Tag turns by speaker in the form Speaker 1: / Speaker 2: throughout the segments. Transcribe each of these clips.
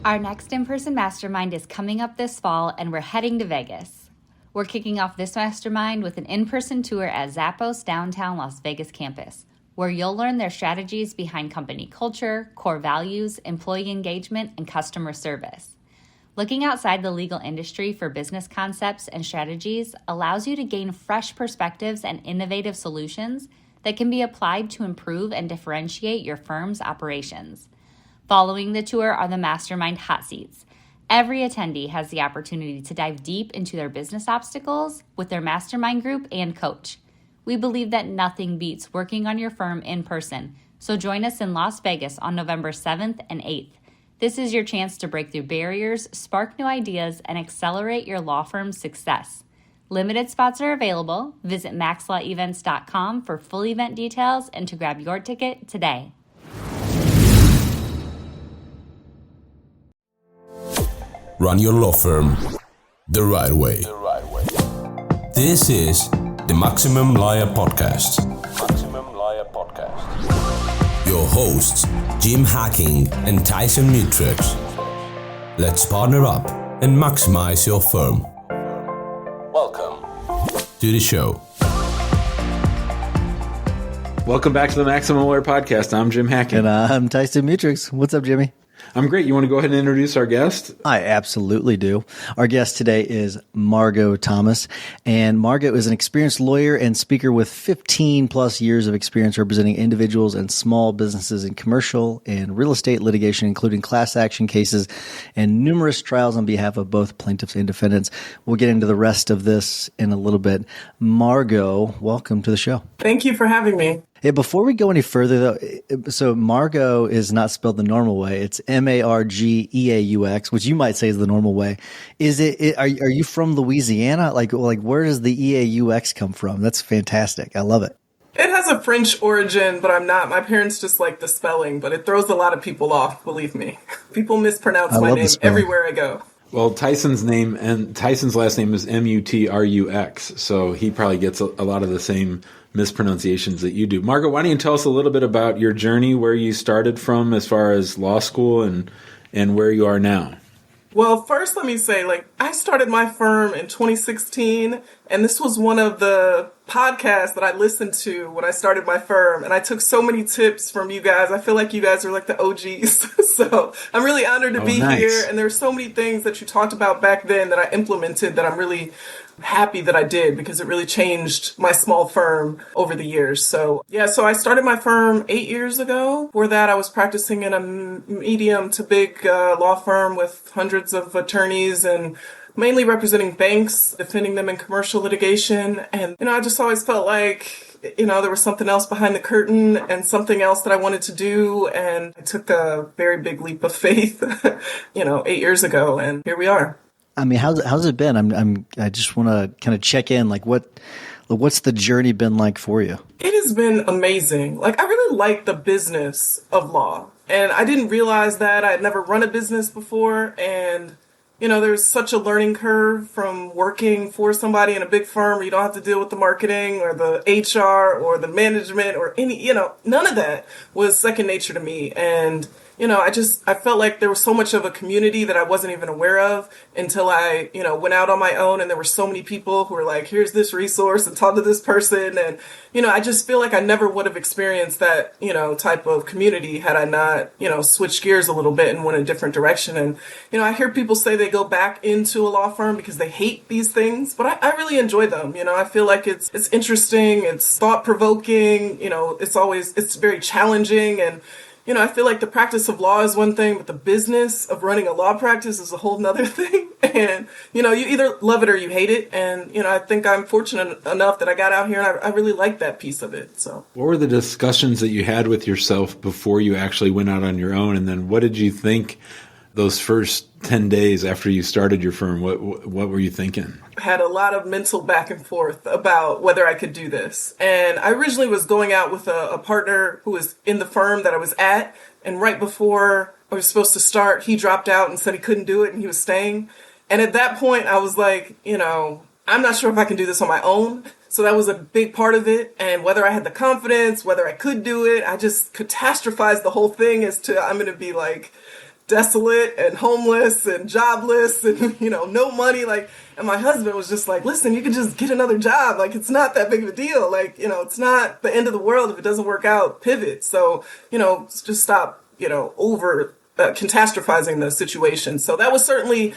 Speaker 1: Our next in-person mastermind is coming up this fall, and we're heading to Vegas. We're kicking off this mastermind with an in-person tour at Zappos downtown Las Vegas campus, where you'll learn their strategies behind company culture, core values, employee engagement, and customer service. Looking outside the legal industry for business concepts and strategies allows you to gain fresh perspectives and innovative solutions that can be applied to improve and differentiate your firm's operations. Following the tour are the mastermind hot seats. Every attendee has the opportunity to dive deep into their business obstacles with their mastermind group and coach. We believe that nothing beats working on your firm in person, so join us in Las Vegas on November 7th and 8th. This is your chance to break through barriers, spark new ideas, and accelerate your law firm's success. Limited spots are available. Visit maxlawevents.com for full event details and to grab your ticket today.
Speaker 2: Run your law firm the right way. This is the Maximum Lawyer Podcast. Your hosts, Jim Hacking and Tyson Mutrux. Let's partner up and maximize your firm. Welcome to the show.
Speaker 3: Welcome back to the Maximum Lawyer Podcast. I'm Jim Hacking.
Speaker 4: And I'm Tyson Mutrux. What's up, Jimmy?
Speaker 3: I'm great. You want to go ahead and introduce our guest?
Speaker 4: I absolutely do. Our guest today is Margeaux Thomas, and Margeaux is an experienced lawyer and speaker with 15 plus years of experience representing individuals and small businesses in commercial and real estate litigation, including class action cases and numerous trials on behalf of both plaintiffs and defendants. We'll get into the rest of this in a little bit. Margeaux, welcome to the show.
Speaker 5: Thank you for having me.
Speaker 4: Hey, before we go any further, though, so Margeaux is not spelled the normal way. It's Margeaux, which you might say is the normal way. Is it? Are you from Louisiana? Like where does the EAUX come from? That's fantastic. I love it.
Speaker 5: It has a French origin, but I'm not. My parents just like the spelling, but it throws a lot of people off, believe me. People mispronounce my name everywhere I go.
Speaker 3: Well, Tyson's last name is Mutrux, so he probably gets a lot of the same mispronunciations that you do. Margeaux, why don't you tell us a little bit about your journey, where you started from as far as law school and where you are now?
Speaker 5: Well, first let me say, I started my firm in 2016, and this was one of the podcasts that I listened to when I started my firm, and I took so many tips from you guys. I feel like you guys are like the OGs, so I'm really honored to be here, and there's so many things that you talked about back then that I implemented that I'm really happy that I did, because it really changed my small firm over the years. So I started my firm 8 years ago. Before that, I was practicing in a medium to big law firm with hundreds of attorneys and mainly representing banks, defending them in commercial litigation. And, I just always felt like, there was something else behind the curtain and something else that I wanted to do. And I took a very big leap of faith, 8 years ago, and here we are.
Speaker 4: I mean, how's it been? I just want to kind of check in. What's the journey been like for you?
Speaker 5: It has been amazing. I really like the business of law, and I didn't realize that. I had never run a business before, and there's such a learning curve from working for somebody in a big firm where you don't have to deal with the marketing or the HR or the management or none of that was second nature to me. And I felt like there was so much of a community that I wasn't even aware of until I, went out on my own, and there were so many people who were like, here's this resource and talk to this person. And, I just feel like I never would have experienced that, type of community had I not, switched gears a little bit and went a different direction. And, I hear people say they go back into a law firm because they hate these things, but I really enjoy them. I feel like it's interesting. It's thought provoking. It's very challenging. And, I feel like the practice of law is one thing, but the business of running a law practice is a whole nother thing. And, you either love it or you hate it. And, I think I'm fortunate enough that I got out here and I really like that piece of it. So,
Speaker 3: what were the discussions that you had with yourself before you actually went out on your own? And then what did you think those first 10 days after you started your firm? What were you thinking?
Speaker 5: I had a lot of mental back and forth about whether I could do this. And I originally was going out with a partner who was in the firm that I was at. And right before I was supposed to start, he dropped out and said he couldn't do it and he was staying. And at that point, I was like, I'm not sure if I can do this on my own. So that was a big part of it. And whether I had the confidence, whether I could do it, I just catastrophized the whole thing as to I'm going to be desolate and homeless and jobless and, no money. And my husband was just like, listen, you can just get another job. It's not that big of a deal. It's not the end of the world. If it doesn't work out, pivot. So, just stop, over catastrophizing the situation. So that was certainly,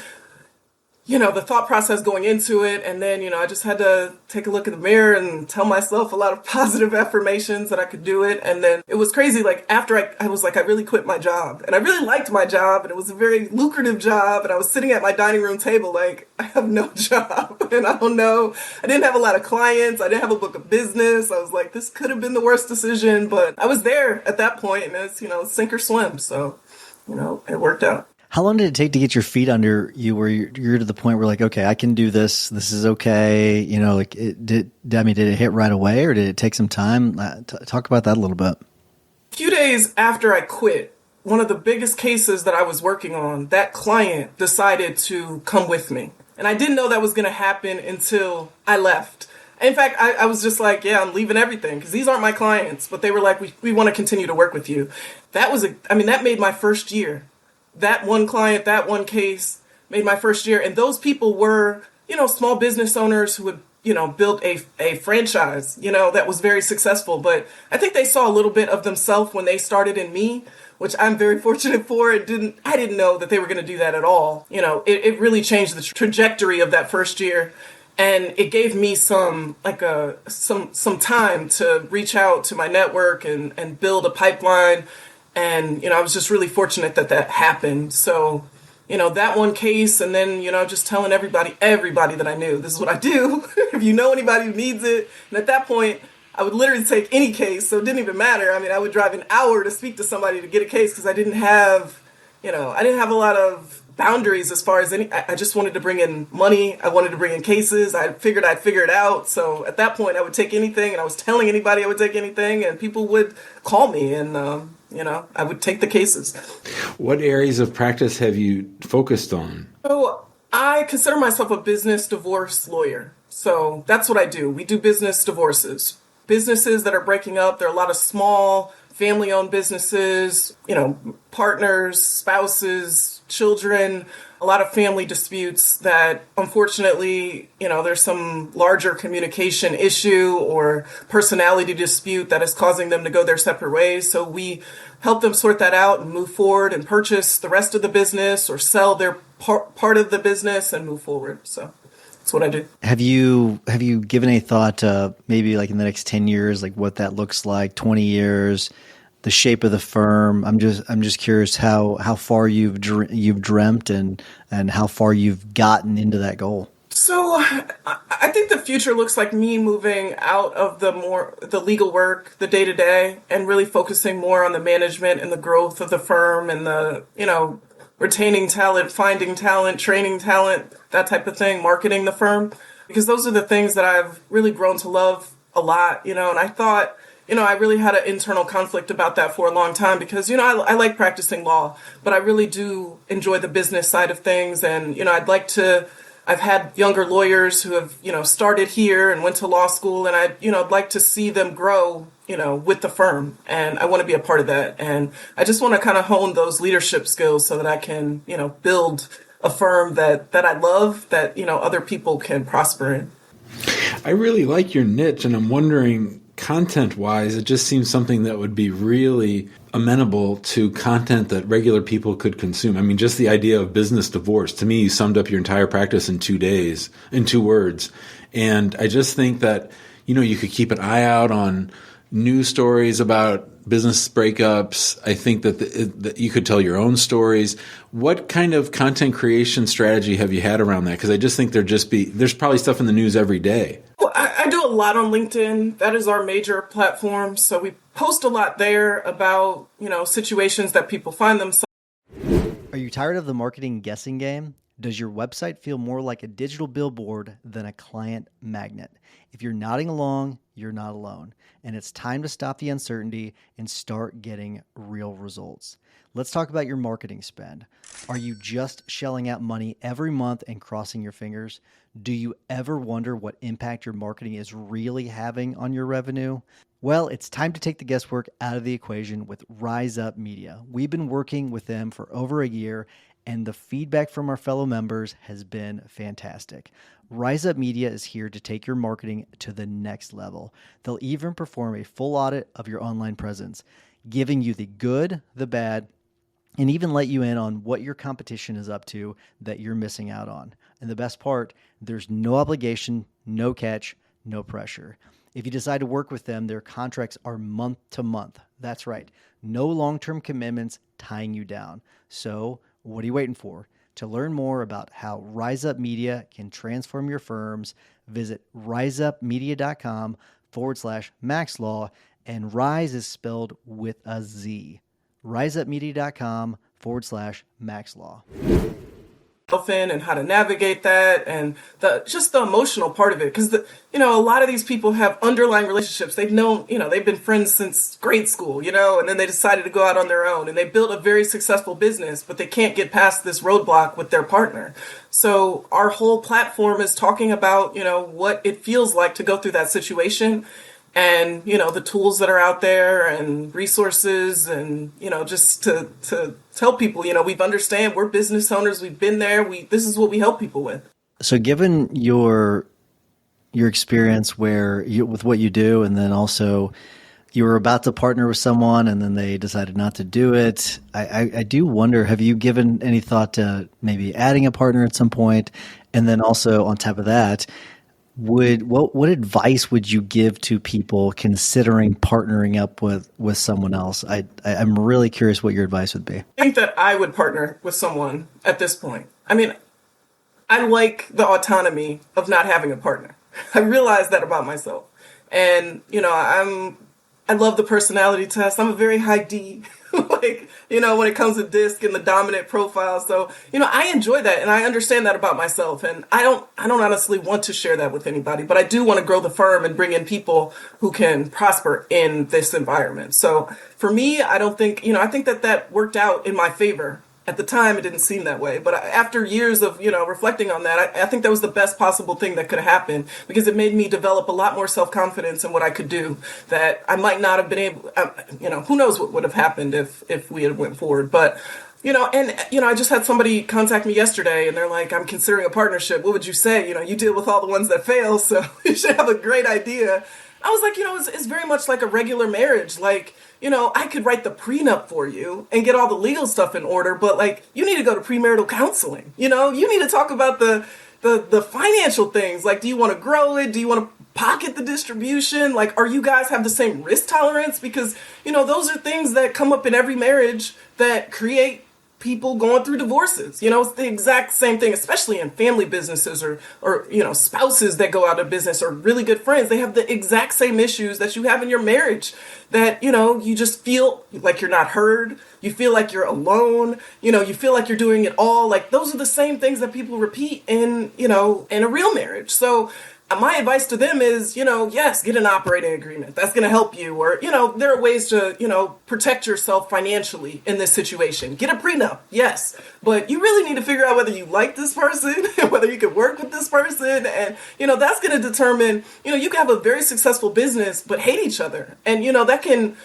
Speaker 5: the thought process going into it. And then, I just had to take a look in the mirror and tell myself a lot of positive affirmations that I could do it. And then it was crazy. After I was like, I really quit my job and I really liked my job and it was a very lucrative job. And I was sitting at my dining room table, I have no job and I don't know. I didn't have a lot of clients. I didn't have a book of business. I was like, this could have been the worst decision, but I was there at that point and it's, sink or swim. So, it worked out.
Speaker 4: How long did it take to get your feet under you where you're to the point where okay, I can do this. This is okay. Did it hit right away or did it take some time? Talk about that a little bit.
Speaker 5: A few days after I quit, one of the biggest cases that I was working on, that client decided to come with me. And I didn't know that was going to happen until I left. In fact, I was just like, yeah, I'm leaving everything because these aren't my clients. But they were like, we want to continue to work with you. That made my first year. That one client, that one case made my first year. And those people were, small business owners who had, built a franchise, that was very successful. But I think they saw a little bit of themselves when they started in me, which I'm very fortunate for. I didn't know that they were going to do that at all. It really changed the trajectory of that first year. And it gave me some time to reach out to my network and build a pipeline. And, I was just really fortunate that happened. So, that one case and then, just telling everybody that I knew, this is what I do. If you know anybody who needs it. And at that point, I would literally take any case. So it didn't even matter. I would drive an hour to speak to somebody to get a case because I didn't have a lot of boundaries as far as I just wanted to bring in money. I wanted to bring in cases. I figured I'd figure it out. So at that point I would take anything and I was telling anybody I would take anything and people would call me and, I would take the cases.
Speaker 3: What areas of practice have you focused on?
Speaker 5: So I consider myself a business divorce lawyer. So that's what I do. We do business divorces. Businesses that are breaking up. There are a lot of small family-owned businesses, partners, spouses, children, a lot of family disputes that unfortunately, there's some larger communication issue or personality dispute that is causing them to go their separate ways. So we help them sort that out and move forward and purchase the rest of the business or sell their part of the business and move forward. So that's what I do. Have you
Speaker 4: given any thought to maybe in the next 10 years, what that looks like, 20 years, the shape of the firm? I'm just curious how far you've dreamt and how far you've gotten into that goal.
Speaker 5: So I think the future looks like me moving out of the legal work, the day to day, and really focusing more on the management and the growth of the firm and the, retaining talent, finding talent, training talent, that type of thing, marketing the firm, because those are the things that I've really grown to love a lot, and I thought, I really had an internal conflict about that for a long time because, I like practicing law, but I really do enjoy the business side of things. And, I've had younger lawyers who have, started here and went to law school and I'd like to see them grow, with the firm. And I want to be a part of that. And I just want to kind of hone those leadership skills so that I can, build a firm that I love, that, other people can prosper in.
Speaker 3: I really like your niche, and I'm wondering, content-wise, it just seems something that would be really amenable to content that regular people could consume. Just the idea of business divorce, to me, you summed up your entire practice in 2 days, in 2 words. And I just think that, you could keep an eye out on news stories about business breakups. I think that you could tell your own stories. What kind of content creation strategy have you had around that? Because I just think there's probably stuff in the news every day.
Speaker 5: Well, I do a lot on LinkedIn. That is our major platform. So we post a lot there about, situations that people find themselves.
Speaker 4: Are you tired of the marketing guessing game? Does your website feel more like a digital billboard than a client magnet? If you're nodding along, you're not alone. And it's time to stop the uncertainty and start getting real results. Let's talk about your marketing spend. Are you just shelling out money every month and crossing your fingers? Do you ever wonder what impact your marketing is really having on your revenue? Well, it's time to take the guesswork out of the equation with Rise Up Media. We've been working with them for over a year, and the feedback from our fellow members has been fantastic. Rise Up Media is here to take your marketing to the next level. They'll even perform a full audit of your online presence, giving you the good, the bad, and even let you in on what your competition is up to that you're missing out on. And the best part, there's no obligation, no catch, no pressure. If you decide to work with them, their contracts are month to month. That's right. No long-term commitments tying you down. So what are you waiting for? To learn more about how Rise Up Media can transform your firms, visit riseupmedia.com/MaxLaw, and Rise is spelled with a Z. riseupmedia.com/MaxLaw.
Speaker 5: And how to navigate that, and just the emotional part of it, because a lot of these people have underlying relationships. They've known, they've been friends since grade school, and then they decided to go out on their own, and they built a very successful business, but they can't get past this roadblock with their partner. So our whole platform is talking about what it feels like to go through that situation, and the tools that are out there and resources, and just to tell people we understand, we're business owners, we've been there, this is what we help people with.
Speaker 4: So given your experience with what you do, and then also you were about to partner with someone and then they decided not to do it, I do wonder, have you given any thought to maybe adding a partner at some point? And then also on top of that, what advice would you give to people considering partnering up with someone else? I'm really curious what your advice would be.
Speaker 5: I think that I would partner with someone at this point. I mean, I like the autonomy of not having a partner. I realize that about myself. And, I love the personality test. I'm a very high D, when it comes to DISC and the dominant profile. So, I enjoy that, and I understand that about myself. And I don't honestly want to share that with anybody, but I do want to grow the firm and bring in people who can prosper in this environment. So for me, I don't think, I think that worked out in my favor. At the time, it didn't seem that way. But after years of, reflecting on that, I think that was the best possible thing that could have happened, because it made me develop a lot more self-confidence in what I could do that I might not have been able, who knows what would have happened if we had went forward. But, I just had somebody contact me yesterday, and they're like, I'm considering a partnership. What would you say? You deal with all the ones that fail, so you should have a great idea. I was like, it's very much like a regular marriage. Like, I could write the prenup for you and get all the legal stuff in order, but you need to go to premarital counseling. You need to talk about the financial things. Like, do you want to grow it? Do you want to pocket the distribution? Are you guys have the same risk tolerance? Because, those are things that come up in every marriage that create people going through divorces. It's the exact same thing, especially in family businesses or spouses that go out of business or really good friends. They have the exact same issues that you have in your marriage, that, you just feel like you're not heard. You feel like you're alone. You feel like you're doing it all. Those are the same things that people repeat in a real marriage. So my advice to them is, yes, get an operating agreement. That's going to help you. Or, there are ways to, protect yourself financially in this situation. Get a prenup, yes. But you really need to figure out whether you like this person, whether you can work with this person. And, that's going to determine, you can have a very successful business, but hate each other. And, that can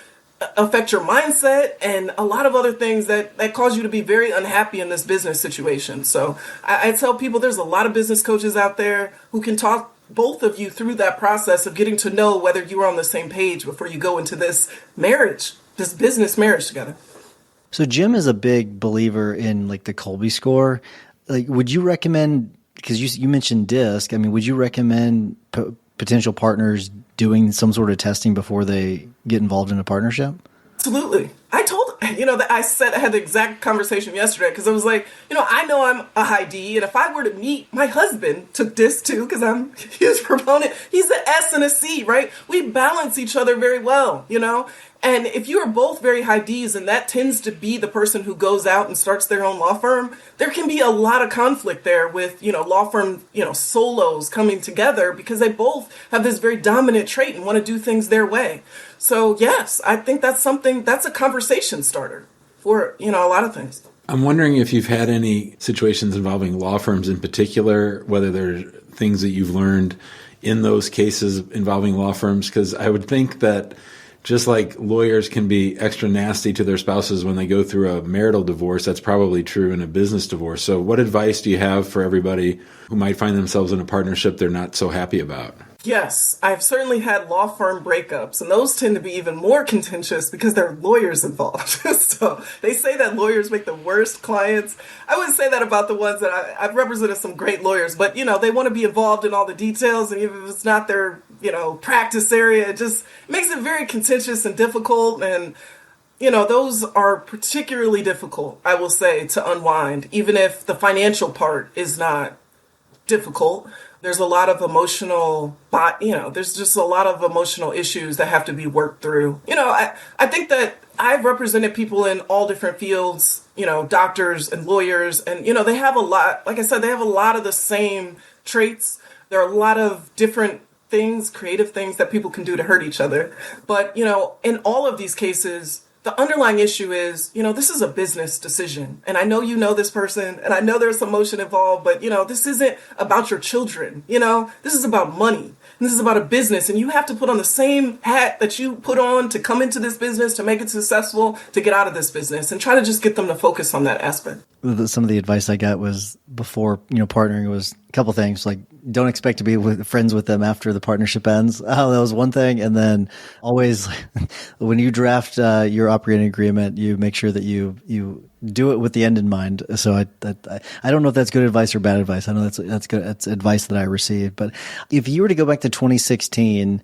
Speaker 5: affect your mindset and a lot of other things that cause you to be very unhappy in this business situation. So I tell people there's a lot of business coaches out there who can talk both of you through that process of getting to know whether you are on the same page before you go into this marriage, this business marriage together.
Speaker 4: So Jim is a big believer in the Colby score. Would you recommend, because you mentioned DISC, would you recommend potential partners doing some sort of testing before they get involved in a partnership?
Speaker 5: Absolutely. I told, that I had the exact conversation yesterday, because I was like, I know I'm a high D, and if I were to meet, my husband took DISC too, because I'm his proponent. He's the S and a C, right? We balance each other very well, And if you are both very high Ds, and that tends to be the person who goes out and starts their own law firm, there can be a lot of conflict there with, law firm, solos coming together, because they both have this very dominant trait and want to do things their way. So yes, I think that's a conversation starter for, a lot of things.
Speaker 3: I'm wondering if you've had any situations involving law firms in particular, whether there are things that you've learned in those cases involving law firms? Because I would think that just like lawyers can be extra nasty to their spouses when they go through a marital divorce, that's probably true in a business divorce. So what advice do you have for everybody who might find themselves in a partnership they're not so happy about?
Speaker 5: Yes, I've certainly had law firm breakups, and those tend to be even more contentious because there are lawyers involved. So they say that lawyers make the worst clients. I wouldn't say that about the ones that I've represented some great lawyers, but they want to be involved in all the details, and even if it's not their practice area, it just makes it very contentious and difficult. And those are particularly difficult, I will say, to unwind, even if the financial part is not difficult. There's a lot of there's just a lot of emotional issues that have to be worked through. I think that I've represented people in all different fields, doctors and lawyers, and, they have a lot, like I said, they have a lot of the same traits. There are a lot of different things, creative things that people can do to hurt each other. But, in all of these cases, the underlying issue is, this is a business decision. And I know this person, and I know there's some emotion involved, but, this isn't about your children. This is about money. And this is about a business. And you have to put on the same hat that you put on to come into this business, to make it successful, to get out of this business, and try to just get them to focus on that aspect.
Speaker 4: Some of the advice I got was before, partnering was a couple things, like don't expect to be friends with them after the partnership ends. Oh, that was one thing. And then always when you draft your operating agreement, you make sure that you do it with the end in mind. So I don't know if that's good advice or bad advice. I know that's good. That's advice that I received. But if you were to go back to 2016,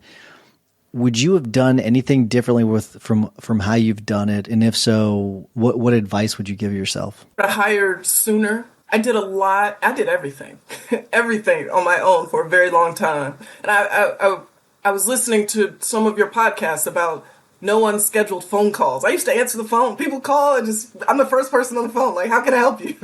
Speaker 4: would you have done anything differently from how you've done it? And if so, what advice would you give yourself?
Speaker 5: I hired sooner. I did a lot. I did everything, everything on my own for a very long time. And I was listening to some of your podcasts about no unscheduled phone calls. I used to answer the phone. People call and I'm the first person on the phone. Like, how can I help you?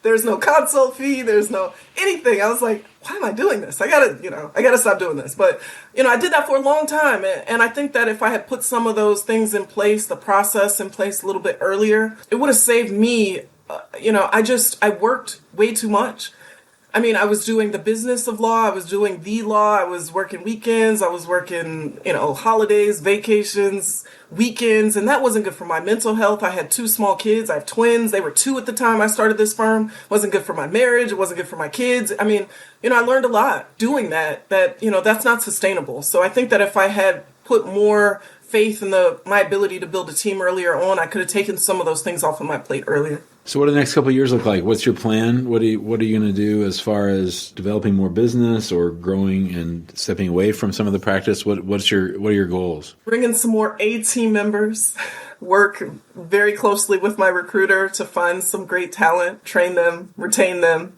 Speaker 5: There's no consult fee. There's no anything. I was like, why am I doing this? I gotta stop doing this. But, I did that for a long time. And I think that if I had put some of those things in place, the process in place a little bit earlier, it would have saved me. I worked way too much. I was doing the business of law. I was doing the law. I was working weekends. I was working, holidays, vacations, weekends. And that wasn't good for my mental health. I had 2 small kids. I have twins. They were 2 at the time I started this firm. It wasn't good for my marriage. It wasn't good for my kids. I learned a lot doing that, that's not sustainable. So I think that if I had put more faith in my ability to build a team earlier on, I could have taken some of those things off of my plate earlier.
Speaker 3: So what do the next couple of years look like? What's your plan? What are you going to do as far as developing more business or growing and stepping away from some of the practice? What are your goals?
Speaker 5: Bring in some more team members, work very closely with my recruiter to find some great talent, train them, retain them,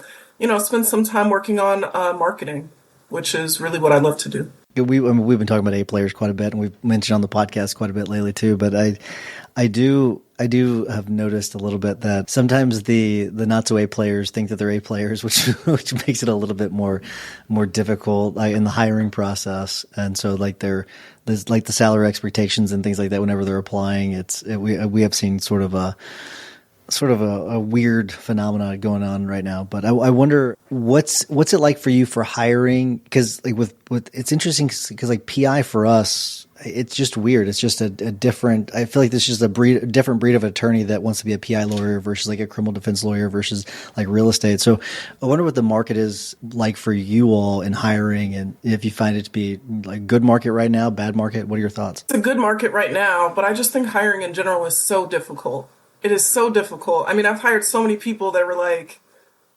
Speaker 5: spend some time working on marketing, which is really what I love to do.
Speaker 4: We've been talking about A players quite a bit, and we've mentioned on the podcast quite a bit lately too. But I do have noticed a little bit that sometimes the not so A players think that they're A players, which makes it a little bit more difficult in the hiring process. And so there's like the salary expectations and things like that whenever they're applying. We have seen sort of a weird phenomenon going on right now. But I wonder what's it like for you for hiring? Because with it's interesting because like PI for us, it's just weird. It's just a different. I feel like this is just a different breed of attorney that wants to be a PI lawyer versus like a criminal defense lawyer versus like real estate. So I wonder what the market is like for you all in hiring, and if you find it to be like good market right now, bad market. What are your thoughts?
Speaker 5: It's a good market right now, but I just think hiring in general is so difficult. It is so difficult. I've hired so many people that were like,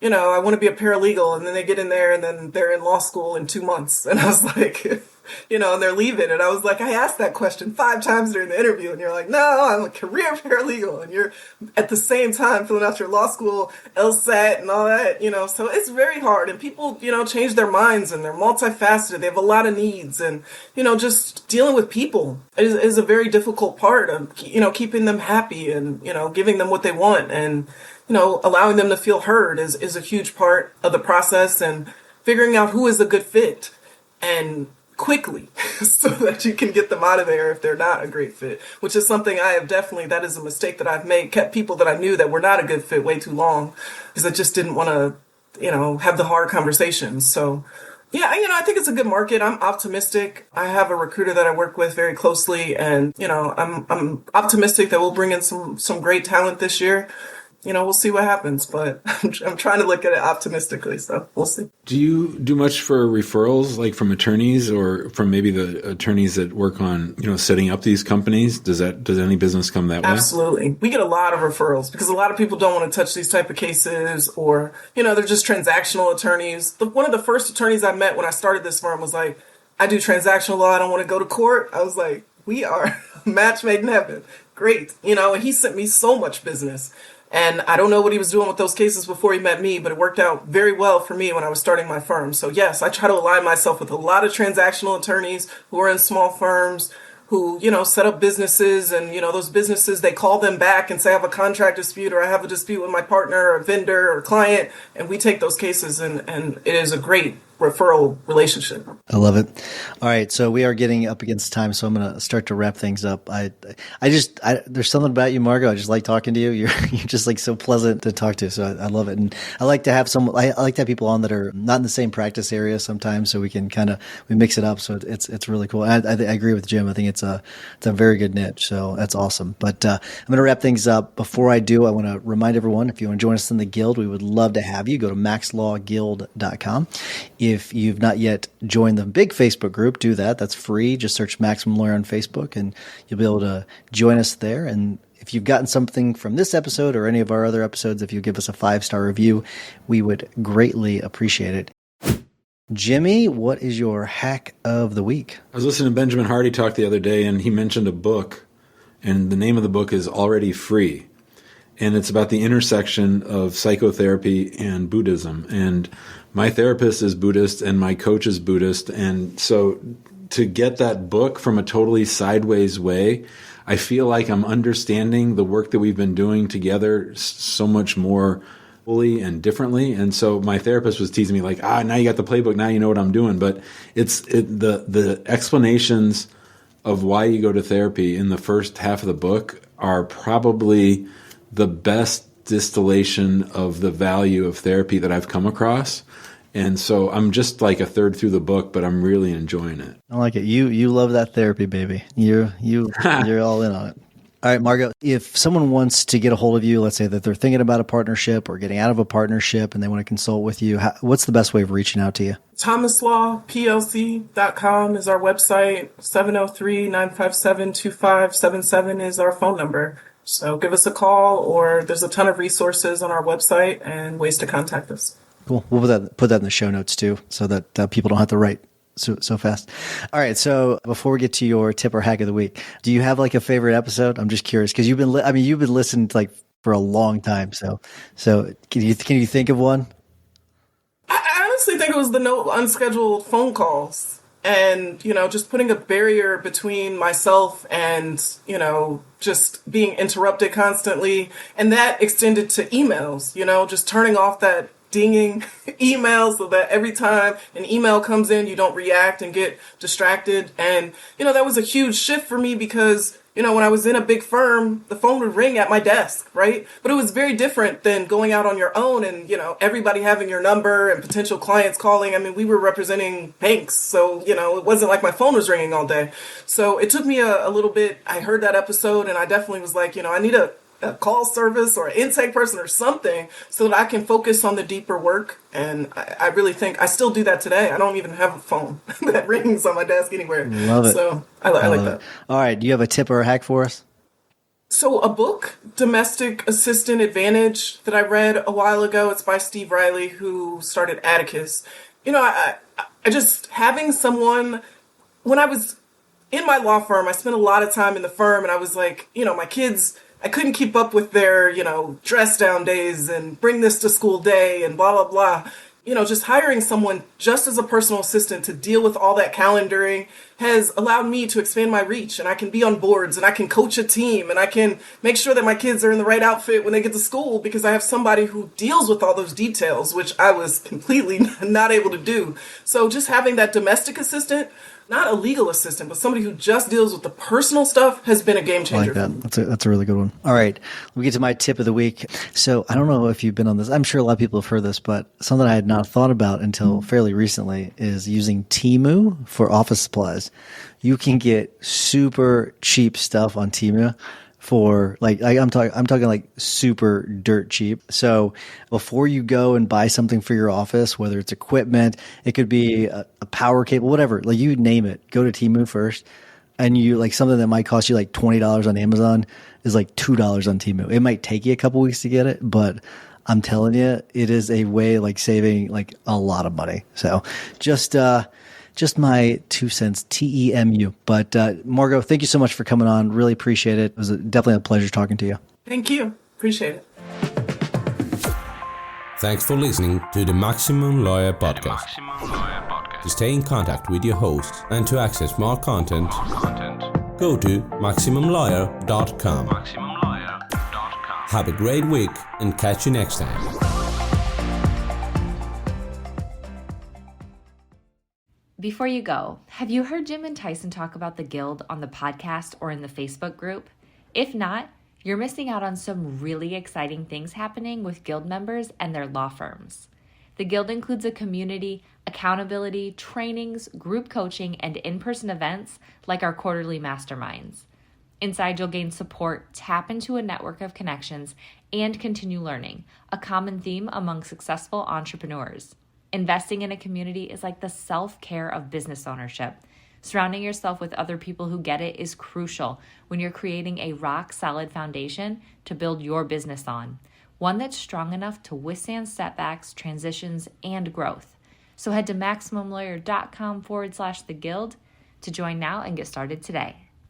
Speaker 5: I want to be a paralegal, and then they get in there and then they're in law school in 2 months. And I was like, and they're leaving. And I was like, I asked that question 5 times during the interview, and you're like, no, I'm a career paralegal. And you're at the same time filling out your law school LSAT and all that, so it's very hard. And people, change their minds, and they're multifaceted. They have a lot of needs, and, just dealing with people is a very difficult part of, keeping them happy and, giving them what they want, and, allowing them to feel heard is a huge part of the process, and figuring out who is a good fit and quickly so that you can get them out of there if they're not a great fit, which is something that is a mistake that I've made, kept people that I knew that were not a good fit way too long because I just didn't want to, have the hard conversations. So, Yeah, I think it's a good market. I'm optimistic. I have a recruiter that I work with very closely, and I'm optimistic that we'll bring in some great talent this year. We'll see what happens, but I'm trying to look at it optimistically, so we'll see.
Speaker 3: Do you do much for referrals, like from attorneys or from maybe the attorneys that work on, setting up these companies? Does any business come that way?
Speaker 5: Absolutely. We get a lot of referrals because a lot of people don't want to touch these type of cases, or, they're just transactional attorneys. One of the first attorneys I met when I started this firm was like, I do transactional law. I don't want to go to court. I was like, we are a match made in heaven. Great. And he sent me so much business. And I don't know what he was doing with those cases before he met me, but it worked out very well for me when I was starting my firm. So yes, I try to align myself with a lot of transactional attorneys who are in small firms, who, set up businesses, and, those businesses, they call them back and say, I have a contract dispute, or I have a dispute with my partner or vendor or client. And we take those cases, and it is a great referral relationship.
Speaker 4: I love it. All right. So we are getting up against time. So I'm going to start to wrap things up. There's something about you, Margeaux. I just like talking to you. You're just like so pleasant to talk to. So I love it. And I like to have I like to have people on that are not in the same practice area sometimes, so we can we mix it up. So it's really cool. And I agree with Jim. I think it's a very good niche. So that's awesome. But I'm going to wrap things up. Before I do, I want to remind everyone, if you want to join us in the Guild, we would love to have you. Go to maxlawguild.com. If you've not yet joined the big Facebook group, do that. That's free. Just search Maximum Lawyer on Facebook and you'll be able to join us there. And if you've gotten something from this episode or any of our other episodes, if you give us a 5-star review, we would greatly appreciate it. Jimmy, what is your hack of the week?
Speaker 3: I was listening to Benjamin Hardy talk the other day, and he mentioned a book, and the name of the book is Already Free. And it's about the intersection of psychotherapy and Buddhism. And my therapist is Buddhist and my coach is Buddhist. And so to get that book from a totally sideways way, I feel like I'm understanding the work that we've been doing together so much more fully and differently. And so my therapist was teasing me like, now you got the playbook, now you know what I'm doing. But the explanations of why you go to therapy in the first half of the book are probably the best distillation of the value of therapy that I've come across. And so I'm just like a third through the book, but I'm really enjoying it.
Speaker 4: I like it. You love that therapy, baby. You're all in on it. All right, Margeaux, if someone wants to get a hold of you, let's say that they're thinking about a partnership or getting out of a partnership and they want to consult with you, what's the best way of reaching out to you?
Speaker 5: thomaslawplc.com is our website. 703-957-2577 is our phone number. So give us a call, or there's a ton of resources on our website and ways to contact us.
Speaker 4: Cool. We'll put that in the show notes too, so that people don't have to write so fast. All right. So before we get to your tip or hack of the week, do you have like a favorite episode? I'm just curious because you've been listening to like for a long time. So can you think of one?
Speaker 5: I honestly think it was the no unscheduled phone calls, and just putting a barrier between myself and just being interrupted constantly, and that extended to emails. Just turning off that dinging emails so that every time an email comes in, you don't react and get distracted. And, that was a huge shift for me because, when I was in a big firm, the phone would ring at my desk, right? But it was very different than going out on your own and, everybody having your number and potential clients calling. I mean, we were representing banks, so, it wasn't like my phone was ringing all day. So it took me a little bit. I heard that episode and I definitely was like, I need a call service or an intake person or something so that I can focus on the deeper work. And I really think I still do that today. I don't even have a phone that rings on my desk anywhere.
Speaker 4: Love it.
Speaker 5: So I like that.
Speaker 4: All right. Do you have a tip or a hack for us?
Speaker 5: So a book, Domestic Assistant Advantage, that I read a while ago. It's by Steve Riley, who started Atticus. I just having someone, when I was in my law firm, I spent a lot of time in the firm and I was like, my kids, I couldn't keep up with their, dress down days and bring this to school day and blah, blah, blah. Just hiring someone just as a personal assistant to deal with all that calendaring has allowed me to expand my reach, and I can be on boards and I can coach a team and I can make sure that my kids are in the right outfit when they get to school because I have somebody who deals with all those details, which I was completely not able to do. So just having that domestic assistant not a legal assistant, but somebody who just deals with the personal stuff has been a game
Speaker 4: I
Speaker 5: changer.
Speaker 4: like that. That's a really good one. All right. We get to my tip of the week. So I don't know if you've been on this. I'm sure a lot of people have heard this, but something I had not thought about until fairly recently is using Temu for office supplies. You can get super cheap stuff on Temu for I'm talking like super dirt cheap. So before you go and buy something for your office, whether it's equipment, it could be a power cable, whatever, like you name it, go to Temu first. And you like something that might cost you like $20 on Amazon is like $2 on Temu. It might take you a couple weeks to get it, but I'm telling you, it is a way like saving like a lot of money. So just my 2 cents, TEMU. But Margeaux, thank you so much for coming on. Really appreciate it. It was definitely a pleasure talking to you.
Speaker 5: Thank you. Appreciate it.
Speaker 2: Thanks for listening to the Maximum Lawyer Podcast. To stay in contact with your host and to access more content, go to MaximumLawyer.com. Have a great week and catch you next time.
Speaker 1: Before you go, have you heard Jim and Tyson talk about the Guild on the podcast or in the Facebook group? If not, you're missing out on some really exciting things happening with Guild members and their law firms. The Guild includes a community, accountability, trainings, group coaching, and in-person events like our quarterly masterminds. Inside, you'll gain support, tap into a network of connections, and continue learning, a common theme among successful entrepreneurs. Investing in a community is like the self-care of business ownership. Surrounding yourself with other people who get it is crucial when you're creating a rock-solid foundation to build your business on, one that's strong enough to withstand setbacks, transitions, and growth. So head to MaximumLawyer.com/the Guild to join now and get started today.